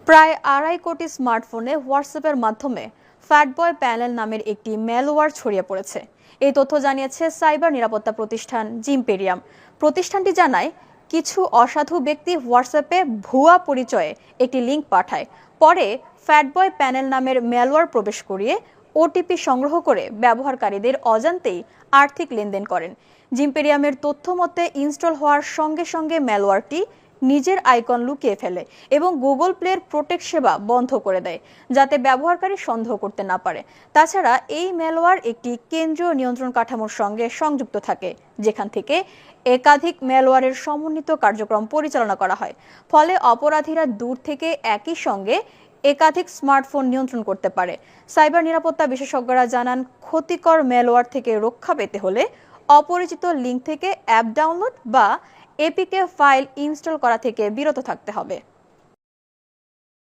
প্রায় ২.৫ কোটি স্মার্টফোনে হোয়াটসঅ্যাপের মাধ্যমে ফ্যাটবয় প্যানেল নামের একটি ম্যালওয়্যার ছড়িয়ে পড়েছে। এই তথ্য জানিয়েছে সাইবার নিরাপত্তা প্রতিষ্ঠান জিমপেরিয়াম। প্রতিষ্ঠানটি জানায়, কিছু অসাধু ব্যক্তি হোয়াটসঅ্যাপে ভুয়া পরিচয়ে একটি লিঙ্ক পাঠায়। পরে ফ্যাটবয় প্যানেল নামের ম্যালওয়্যার প্রবেশ করিয়ে ওটিপি সংগ্রহ করে ব্যবহারকারীদের অজান্তেই আর্থিক লেনদেন করেন। জিমপেরিয়ামের তথ্য মতে ইনস্টল হওয়ার সঙ্গে সঙ্গে ম্যালওয়্যারটি নিজের আইকন লুকিয়ে ফেলে এবং গুগল প্লের প্রোটেক্ট সেবা বন্ধ করে দেয়, যাতে ব্যবহারকারী সন্দেহ করতে না পারে। তাছাড়া এই ম্যালওয়্যার একটি কেন্দ্রীয় নিয়ন্ত্রণ কাঠামোর সঙ্গে সংযুক্ত থাকে, যেখান থেকে একাধিক ম্যালওয়্যারের সমন্বিত কার্যক্রম পরিচালনা করা হয়। ফলে অপরাধীরা দূর থেকে একই সঙ্গে একাধিক স্মার্টফোন নিয়ন্ত্রণ করতে পারে। সাইবার নিরাপত্তা বিশেষজ্ঞরা জানান, ক্ষতিকর ম্যালওয়্যার থেকে রক্ষা পেতে হলে অপরিচিত লিঙ্ক থেকে অ্যাপ ডাউনলোড বা এপিকে ফাইল ইনস্টল করা থেকে বিরত থাকতে হবে।